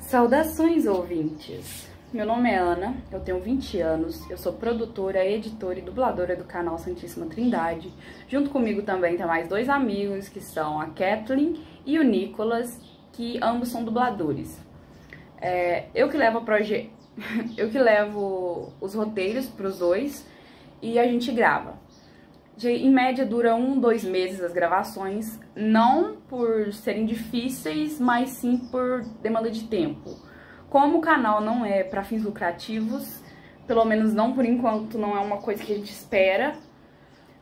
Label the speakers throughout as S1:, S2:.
S1: Saudações, ouvintes! Meu nome é Ana, eu tenho 20 anos, eu sou produtora, editora e dubladora do canal Santíssima Trindade. Junto comigo também tem mais dois amigos, que são a Kathleen e o Nicolas, que ambos são dubladores. Eu que levo os roteiros para os dois e a gente grava. Em média dura 2 meses as gravações, não por serem difíceis, mas sim por demanda de tempo. Como o canal não é para fins lucrativos, pelo menos não por enquanto, não é uma coisa que a gente espera,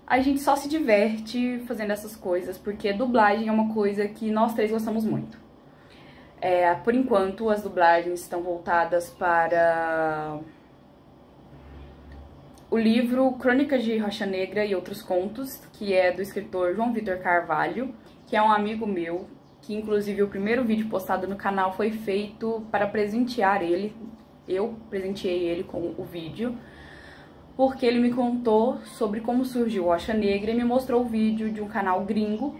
S1: a gente só se diverte fazendo essas coisas, porque dublagem é uma coisa que nós três gostamos muito. Por enquanto, as dublagens estão voltadas para o livro Crônicas de Rocha Negra e Outros Contos, que é do escritor João Vitor Carvalho, que é um amigo meu, que inclusive o primeiro vídeo postado no canal foi feito para presentear ele. Eu presenteei ele com o vídeo, porque ele me contou sobre como surgiu Rocha Negra e me mostrou o vídeo de um canal gringo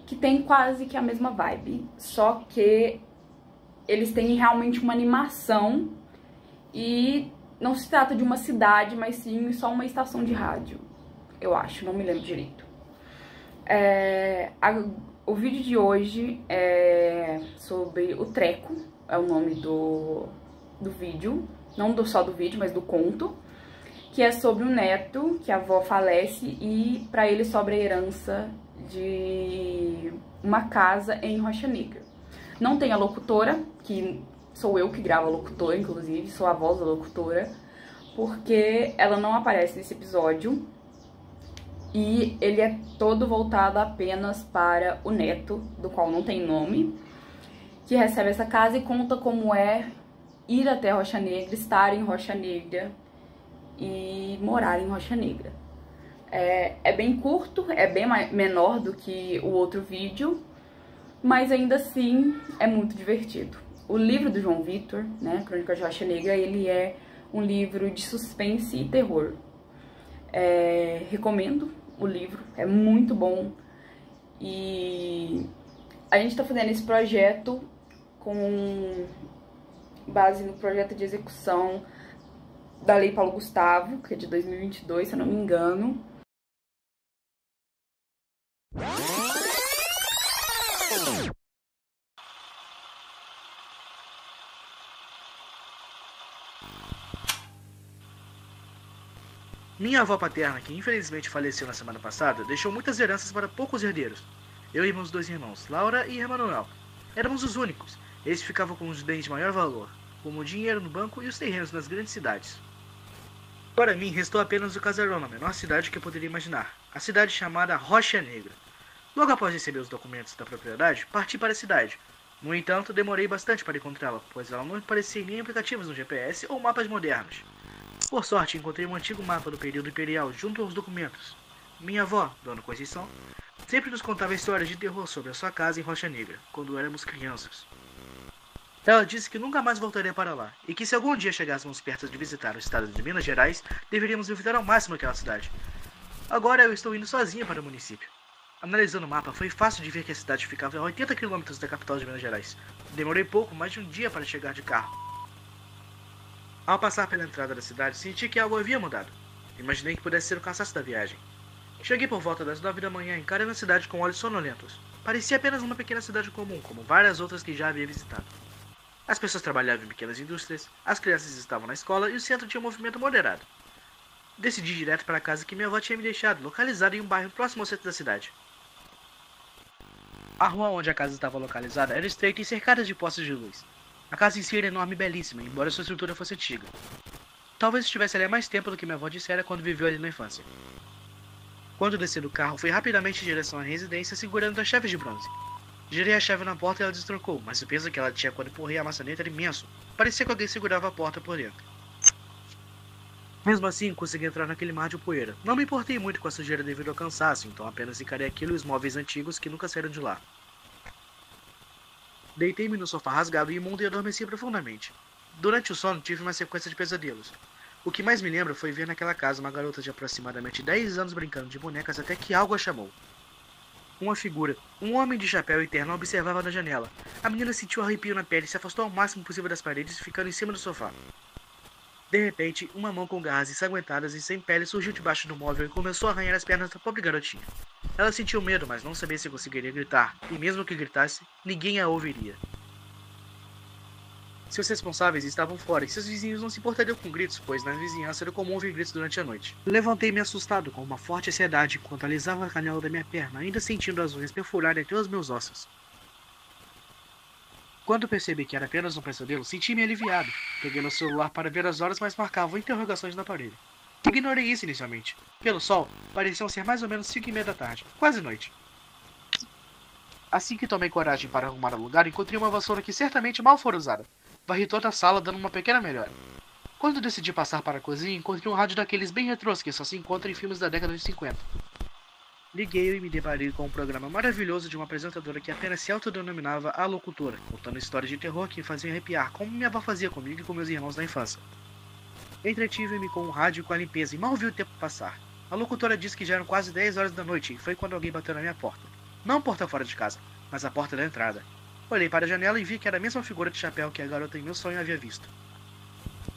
S1: que tem quase que a mesma vibe, só que eles têm realmente uma animação e não se trata de uma cidade, mas sim só uma estação de rádio, eu acho, não me lembro direito. O vídeo de hoje é sobre o Treco, é o nome do vídeo, não só do vídeo, mas do conto, que é sobre um neto que a avó falece e para ele sobra a herança de uma casa em Rocha Negra. Não tem a locutora, que sou eu que gravo a locutora, inclusive, sou a voz da locutora, porque ela não aparece nesse episódio e ele é todo voltado apenas para o neto, do qual não tem nome, que recebe essa casa e conta como é ir até Rocha Negra, estar em Rocha Negra e morar em Rocha Negra. É bem curto, é bem menor do que o outro vídeo, mas ainda assim é muito divertido. O livro do João Vitor, né, Crônicas de Rocha Negra, ele é um livro de suspense e terror. Recomendo o livro, é muito bom. E a gente tá fazendo esse projeto com base no projeto de execução da Lei Paulo Gustavo, que é de 2022, se eu não me engano.
S2: Minha avó paterna, que infelizmente faleceu na semana passada, deixou muitas heranças para poucos herdeiros. Eu e meus 2 irmãos, Laura e Emanuel. Éramos os únicos. Eles ficavam com os bens de maior valor, como o dinheiro no banco e os terrenos nas grandes cidades. Para mim, restou apenas o casarão na menor cidade que eu poderia imaginar, a cidade chamada Rocha Negra. Logo após receber os documentos da propriedade, parti para a cidade. No entanto, demorei bastante para encontrá-la, pois ela não aparecia em nem aplicativos no GPS ou mapas modernos. Por sorte, encontrei um antigo mapa do período imperial junto aos documentos. Minha avó, Dona Conceição, sempre nos contava histórias de terror sobre a sua casa em Rocha Negra, quando éramos crianças. Ela disse que nunca mais voltaria para lá, e que se algum dia chegássemos perto de visitar o estado de Minas Gerais, deveríamos evitar ao máximo aquela cidade. Agora eu estou indo sozinha para o município. Analisando o mapa, foi fácil de ver que a cidade ficava a 80 km da capital de Minas Gerais. Demorei pouco, mais de um dia para chegar de carro. Ao passar pela entrada da cidade, senti que algo havia mudado. Imaginei que pudesse ser o cansaço da viagem. Cheguei por volta das 9 da manhã, encarando a cidade com olhos sonolentos. Parecia apenas uma pequena cidade comum, como várias outras que já havia visitado. As pessoas trabalhavam em pequenas indústrias, as crianças estavam na escola e o centro tinha um movimento moderado. Decidi ir direto para a casa que minha avó tinha me deixado, localizada em um bairro próximo ao centro da cidade. A rua onde a casa estava localizada era estreita e cercada de postes de luz. A casa em si era enorme e belíssima, embora sua estrutura fosse antiga. Talvez estivesse ali há mais tempo do que minha avó dissera quando viveu ali na infância. Quando desci do carro, fui rapidamente em direção à residência segurando as chaves de bronze. Girei a chave na porta e ela destrancou, mas o peso que ela tinha quando empurrei a maçaneta era imenso. Parecia que alguém segurava a porta por dentro. Mesmo assim, consegui entrar naquele mar de poeira. Não me importei muito com a sujeira devido ao cansaço, então apenas encarei aquilo e os móveis antigos que nunca saíram de lá. Deitei-me no sofá rasgado e imundo e adormeci profundamente. Durante o sono, tive uma sequência de pesadelos. O que mais me lembro foi ver naquela casa uma garota de aproximadamente 10 anos brincando de bonecas até que algo a chamou. Uma figura, um homem de chapéu e terno, observava da janela. A menina sentiu arrepio na pele e se afastou ao máximo possível das paredes, ficando em cima do sofá. De repente, uma mão com garras ensanguentadas e sem pele surgiu debaixo do móvel e começou a arranhar as pernas da pobre garotinha. Ela sentiu medo, mas não sabia se conseguiria gritar, e mesmo que gritasse, ninguém a ouviria. Seus responsáveis estavam fora e seus vizinhos não se importariam com gritos, pois na vizinhança era comum ouvir gritos durante a noite. Levantei-me assustado, com uma forte ansiedade, enquanto alisava a canela da minha perna, ainda sentindo as unhas perfurarem até os meus ossos. Quando percebi que era apenas um pesadelo, senti-me aliviado. Peguei meu celular para ver as horas, mas marcavam interrogações no aparelho. Ignorei isso inicialmente. Pelo sol, pareciam ser mais ou menos 5:30 da tarde, quase noite. Assim que tomei coragem para arrumar o lugar, encontrei uma vassoura que certamente mal fora usada. Varri toda a sala, dando uma pequena melhora. Quando decidi passar para a cozinha, encontrei um rádio daqueles bem retrôs que só se encontra em filmes da década de 50. Liguei e me deparei com um programa maravilhoso de uma apresentadora que apenas se autodenominava a locutora, contando histórias de terror que me faziam arrepiar, como minha avó fazia comigo e com meus irmãos na infância. Entretive-me com o rádio e com a limpeza e mal vi o tempo passar. A locutora disse que já eram quase 10 horas da noite e foi quando alguém bateu na minha porta. Não a porta fora de casa, mas a porta da entrada. Olhei para a janela e vi que era a mesma figura de chapéu que a garota em meu sonho havia visto.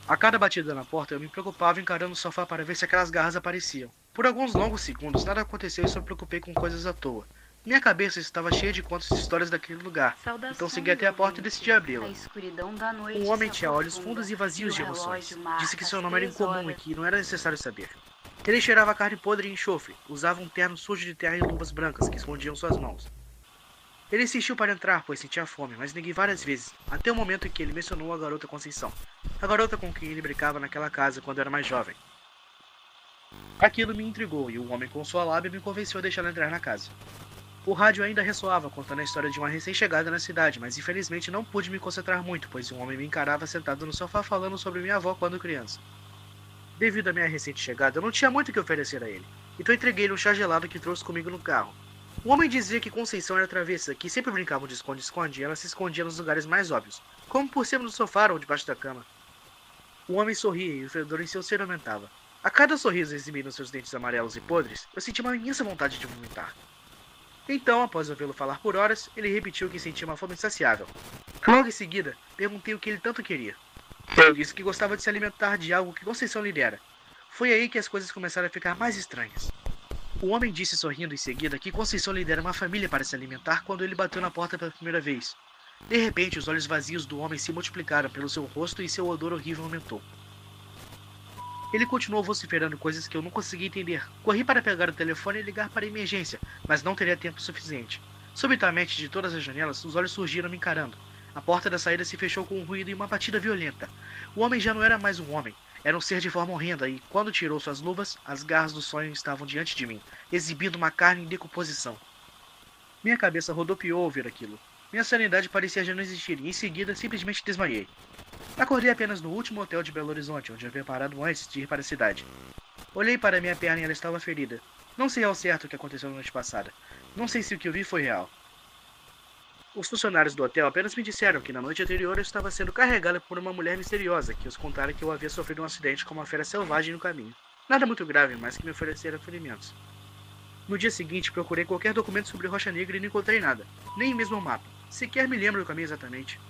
S2: A cada batida na porta eu me preocupava encarando o sofá para ver se aquelas garras apareciam. Por alguns longos segundos nada aconteceu e só me preocupei com coisas à toa. Minha cabeça estava cheia de contos e histórias daquele lugar, então segui até a porta e decidi abri-la. Um homem tinha olhos fundos e vazios de emoções. Disse que seu nome era incomum e que não era necessário saber. Ele cheirava carne podre e enxofre, usava um terno sujo de terra e luvas brancas que escondiam suas mãos. Ele insistiu para entrar, pois sentia fome, mas neguei várias vezes, até o momento em que ele mencionou a garota Conceição, a garota com quem ele brincava naquela casa quando era mais jovem. Aquilo me intrigou e o homem com sua lábia me convenceu a deixá-la entrar na casa. O rádio ainda ressoava, contando a história de uma recém-chegada na cidade, mas infelizmente não pude me concentrar muito, pois um homem me encarava sentado no sofá falando sobre minha avó quando criança. Devido à minha recente chegada, eu não tinha muito o que oferecer a ele, então entreguei-lhe um chá gelado que trouxe comigo no carro. O homem dizia que Conceição era travessa, que sempre brincavam de esconde-esconde e ela se escondia nos lugares mais óbvios, como por cima do sofá ou debaixo da cama. O homem sorria e o fedor em seu ser aumentava. A cada sorriso exibindo seus dentes amarelos e podres, eu senti uma imensa vontade de vomitar. Então, após ouvi-lo falar por horas, ele repetiu que sentia uma fome insaciável. Logo em seguida, perguntei o que ele tanto queria. Ele disse que gostava de se alimentar de algo que Conceição lhe dera. Foi aí que as coisas começaram a ficar mais estranhas. O homem disse sorrindo em seguida que Conceição lhe dera uma família para se alimentar quando ele bateu na porta pela primeira vez. De repente, os olhos vazios do homem se multiplicaram pelo seu rosto e seu odor horrível aumentou. Ele continuou vociferando coisas que eu não conseguia entender. Corri para pegar o telefone e ligar para a emergência, mas não teria tempo suficiente. Subitamente, de todas as janelas, os olhos surgiram me encarando. A porta da saída se fechou com um ruído e uma batida violenta. O homem já não era mais um homem. Era um ser de forma horrenda e, quando tirou suas luvas, as garras do sonho estavam diante de mim, exibindo uma carne em decomposição. Minha cabeça rodopiou ao ver aquilo. Minha sanidade parecia já não existir e, em seguida, simplesmente desmaiei. Acordei apenas no último hotel de Belo Horizonte, onde havia parado antes de ir para a cidade. Olhei para minha perna e ela estava ferida. Não sei ao certo o que aconteceu na noite passada. Não sei se o que eu vi foi real. Os funcionários do hotel apenas me disseram que na noite anterior eu estava sendo carregada por uma mulher misteriosa, que os contara que eu havia sofrido um acidente com uma fera selvagem no caminho. Nada muito grave, mas que me ofereceram ferimentos. No dia seguinte, procurei qualquer documento sobre Rocha Negra e não encontrei nada. Nem mesmo um mapa. Sequer me lembro do caminho exatamente.